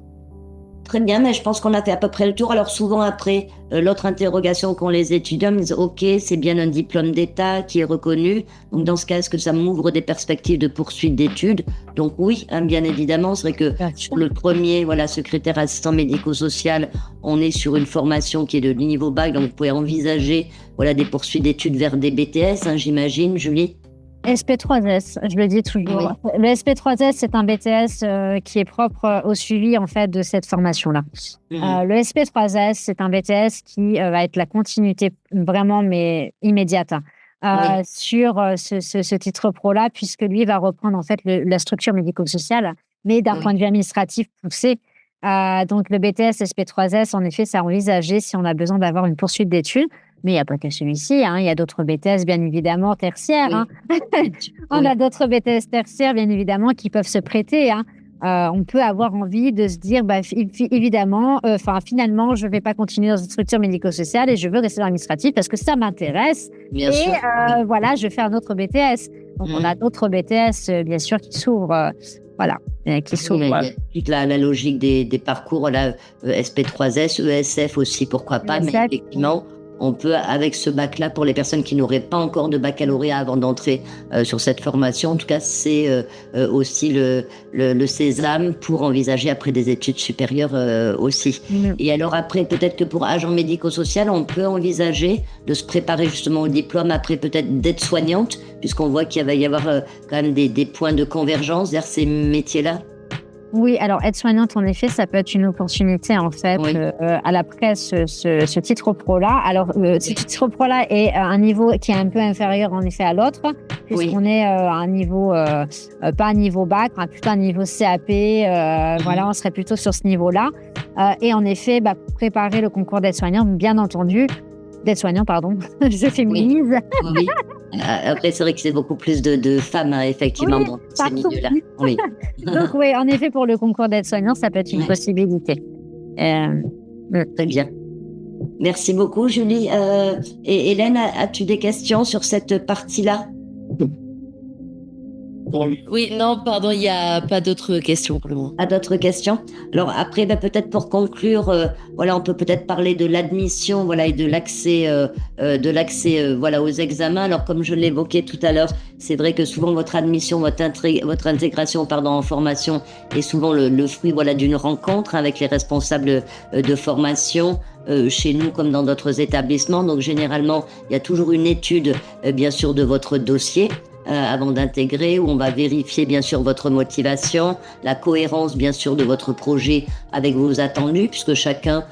[SPEAKER 2] Très bien, mais je pense qu'on a fait à peu près le tour. Alors souvent après, l'autre interrogation qu'ont les étudiants, ils disent « Ok, c'est bien un diplôme d'État qui est reconnu. Donc dans ce cas, est-ce que ça m'ouvre des perspectives de poursuite d'études ?» Donc oui, bien évidemment, c'est vrai que sur le premier, secrétaire assistant médico-social, on est sur une formation qui est de niveau bac, donc vous pouvez envisager des poursuites d'études vers des BTS, j'imagine, Julie.
[SPEAKER 1] SP3S, je le dis toujours. Oui. Le SP3S, c'est un BTS qui est propre au suivi en fait de cette formation-là. Le SP3S, c'est un BTS qui va être la continuité vraiment, mais immédiate, sur ce titre pro-là, puisque lui va reprendre en fait la structure médico-sociale, mais d'un point de vue administratif poussé. Donc le BTS SP3S, en effet, c'est à envisager si on a besoin d'avoir une poursuite d'études. Mais il n'y a pas que celui-ci, il y a d'autres BTS, bien évidemment, tertiaires. On a d'autres BTS tertiaires, bien évidemment, qui peuvent se prêter. On peut avoir envie de se dire, évidemment, finalement, je ne vais pas continuer dans une structure médico-sociale et je veux rester dans l'administratif parce que ça m'intéresse.
[SPEAKER 2] Bien sûr.
[SPEAKER 1] Je vais faire un autre BTS. Donc, on a d'autres BTS, bien sûr, qui s'ouvrent. Qui s'ouvrent.
[SPEAKER 2] Il y a toute la logique des parcours, SP3S, ESF aussi, pourquoi pas, mais effectivement, on peut, avec ce bac-là, pour les personnes qui n'auraient pas encore de baccalauréat avant d'entrer sur cette formation, en tout cas, c'est aussi le sésame pour envisager après des études supérieures aussi. Et alors après, peut-être que pour agent médico-social, on peut envisager de se préparer justement au diplôme après peut-être d'aide-soignante, puisqu'on voit qu'il va y avoir quand même des points de convergence vers ces métiers-là.
[SPEAKER 1] Oui, alors aide-soignante, en effet, ça peut être une opportunité, en fait, à l'après ce titre pro-là. Alors, ce titre pro-là est à un niveau qui est un peu inférieur, en effet, à l'autre, puisqu'on est à un niveau, pas un niveau bac, plutôt un niveau CAP. On serait plutôt sur ce niveau-là. Et en effet, préparer le concours d'aide-soignant, bien entendu, d'aide-soignant, pardon, je féminise.
[SPEAKER 2] Oui. Après, c'est vrai que c'est beaucoup plus de femmes, effectivement, dans ces milieux-là. Oui.
[SPEAKER 1] Donc, oui, en effet, pour le concours d'aide-soignant, ça peut être une possibilité.
[SPEAKER 2] Très bien. Merci beaucoup, Julie. Et Hélène, as-tu des questions sur cette partie-là ?
[SPEAKER 3] Oui, non, pardon, il n'y a pas d'autres questions pour le moment.
[SPEAKER 2] Pas d'autres questions ? Alors après, peut-être pour conclure, on peut peut-être parler de l'admission, et de l'accès, aux examens. Alors comme je l'évoquais tout à l'heure, c'est vrai que souvent votre admission, votre intégration, en formation est souvent le fruit, d'une rencontre avec les responsables de formation. Chez nous comme dans d'autres établissements. Donc généralement, il y a toujours une étude, bien sûr, de votre dossier avant d'intégrer, où on va vérifier bien sûr votre motivation, la cohérence bien sûr de votre projet avec vos attendus, puisque chacun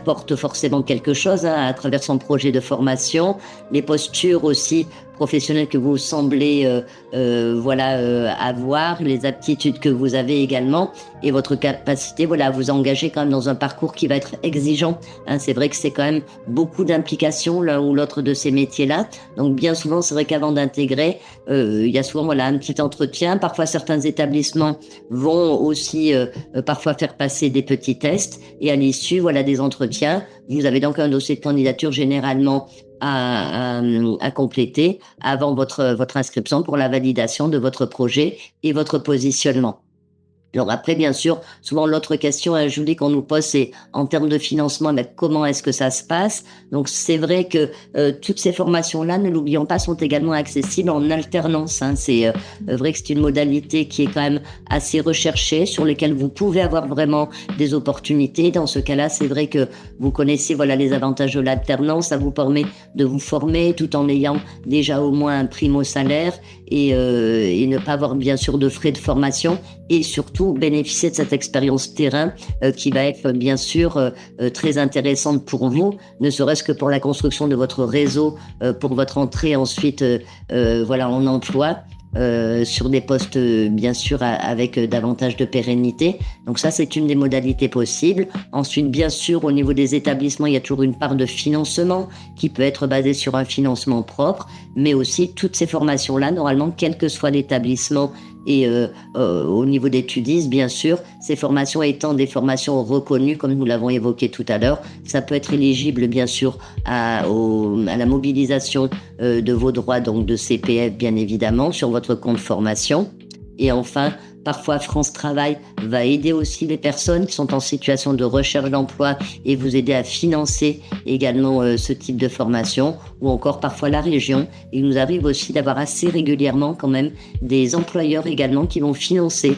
[SPEAKER 2] porte forcément quelque chose à travers son projet de formation, les postures aussi professionnelles que vous semblez avoir, les aptitudes que vous avez également, et votre capacité à vous engager quand même dans un parcours qui va être exigeant. C'est vrai que c'est quand même beaucoup d'implications l'un ou l'autre de ces métiers-là. Donc bien souvent, c'est vrai qu'avant d'intégrer, il y a souvent un petit entretien. Parfois, certains établissements vont aussi parfois faire passer des petits tests, et à l'issue des entretiens, vous avez donc un dossier de candidature généralement à compléter avant votre inscription pour la validation de votre projet et votre positionnement. Alors après, bien sûr, souvent l'autre question, Julie, qu'on nous pose, c'est en termes de financement, mais comment est-ce que ça se passe? Donc c'est vrai que toutes ces formations-là, ne l'oublions pas, sont également accessibles en alternance. C'est vrai que c'est une modalité qui est quand même assez recherchée, sur lesquelles vous pouvez avoir vraiment des opportunités. Dans ce cas-là, c'est vrai que vous connaissez les avantages de l'alternance. Ça vous permet de vous former tout en ayant déjà au moins un primo salaire et ne pas avoir bien sûr de frais de formation, et surtout bénéficier de cette expérience terrain qui va être bien sûr très intéressante pour vous, ne serait-ce que pour la construction de votre réseau, pour votre entrée ensuite en emploi. Sur des postes bien sûr avec davantage de pérennité. Donc ça, c'est une des modalités possibles. Ensuite, bien sûr, au niveau des établissements, il y a toujours une part de financement qui peut être basée sur un financement propre, mais aussi toutes ces formations-là, normalement, quel que soit l'établissement et au niveau d'étudistes, bien sûr, ces formations étant des formations reconnues, comme nous l'avons évoqué tout à l'heure, ça peut être éligible, bien sûr, à la mobilisation de vos droits, donc de CPF, bien évidemment, sur votre compte formation. Et enfin, parfois, France Travail va aider aussi les personnes qui sont en situation de recherche d'emploi et vous aider à financer également ce type de formation, ou encore parfois la région. Il nous arrive aussi d'avoir assez régulièrement quand même des employeurs également qui vont financer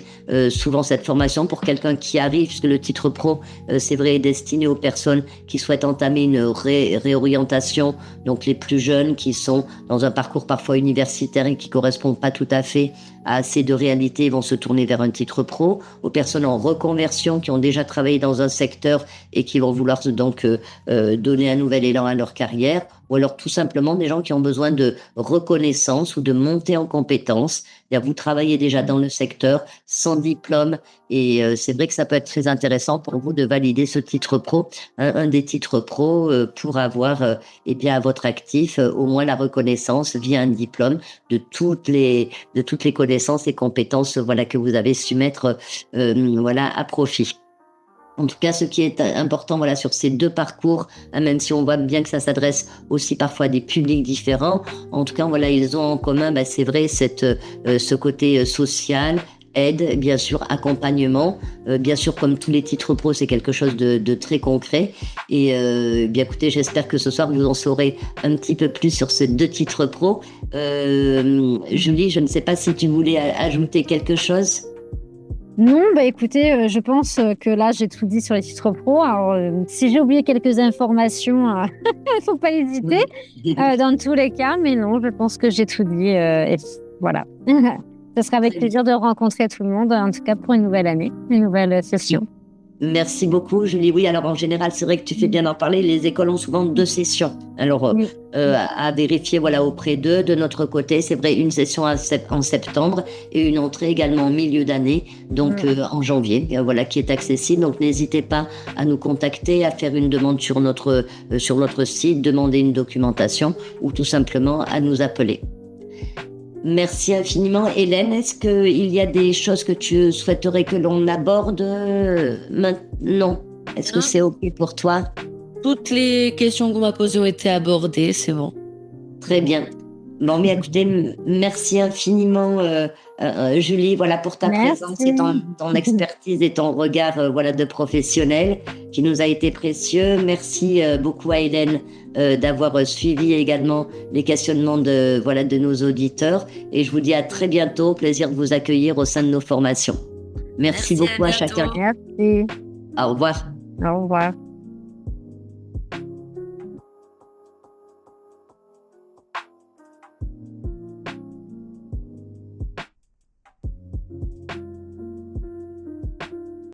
[SPEAKER 2] souvent cette formation pour quelqu'un qui arrive, puisque le titre pro, c'est vrai, est destiné aux personnes qui souhaitent entamer une réorientation, donc les plus jeunes qui sont dans un parcours parfois universitaire et qui correspondent pas tout à fait à ces deux réalités, vont se tourner vers un titre pro. Aux personnes en reconversion qui ont déjà travaillé dans un secteur et qui vont vouloir donc donner un nouvel élan à leur carrière, ou alors tout simplement des gens qui ont besoin de reconnaissance ou de monter en compétences. Vous travaillez déjà dans le secteur sans diplôme, et c'est vrai que ça peut être très intéressant pour vous de valider ce titre pro, un des titres pro, pour avoir à votre actif au moins la reconnaissance via un diplôme de toutes les connaissances et compétences que vous avez su mettre à profit. En tout cas, ce qui est important sur ces deux parcours, même si on voit bien que ça s'adresse aussi parfois à des publics différents, en tout cas, ils ont en commun, c'est vrai, ce côté social, aide, bien sûr, accompagnement. Bien sûr, comme tous les titres pro, c'est quelque chose de très concret. Et écoutez, j'espère que ce soir, vous en saurez un petit peu plus sur ces deux titres pro. Julie, je ne sais pas si tu voulais ajouter quelque chose.
[SPEAKER 1] Non, écoutez, je pense que là, j'ai tout dit sur les titres pro. Alors, si j'ai oublié quelques informations, il ne faut pas hésiter dans tous les cas. Mais non, je pense que j'ai tout dit. Et voilà. Ce sera avec plaisir de rencontrer tout le monde, en tout cas pour une nouvelle année, une nouvelle session.
[SPEAKER 2] Merci beaucoup, Julie. Oui, alors en général, c'est vrai que tu fais bien d'en parler. Les écoles ont souvent 2 sessions. Alors, oui. À vérifier auprès d'eux. De notre côté, c'est vrai, une session en septembre et une entrée également en milieu d'année, donc en janvier, qui est accessible. Donc, n'hésitez pas à nous contacter, à faire une demande sur notre site, demander une documentation ou tout simplement à nous appeler. Merci infiniment. Hélène, est-ce qu'il y a des choses que tu souhaiterais que l'on aborde maintenant? Est-ce que c'est OK pour toi?
[SPEAKER 3] Toutes les questions qu'on m'a posées ont été abordées, c'est bon.
[SPEAKER 2] Très bien. Bon, mais écoutez, merci infiniment, Julie, pour ta présence et ton expertise et ton regard, de professionnel qui nous a été précieux. Merci beaucoup à Hélène d'avoir suivi également les questionnements de nos auditeurs. Et je vous dis à très bientôt. Plaisir de vous accueillir au sein de nos formations. Merci beaucoup à chacun.
[SPEAKER 1] Merci.
[SPEAKER 2] Au revoir.
[SPEAKER 1] Au revoir.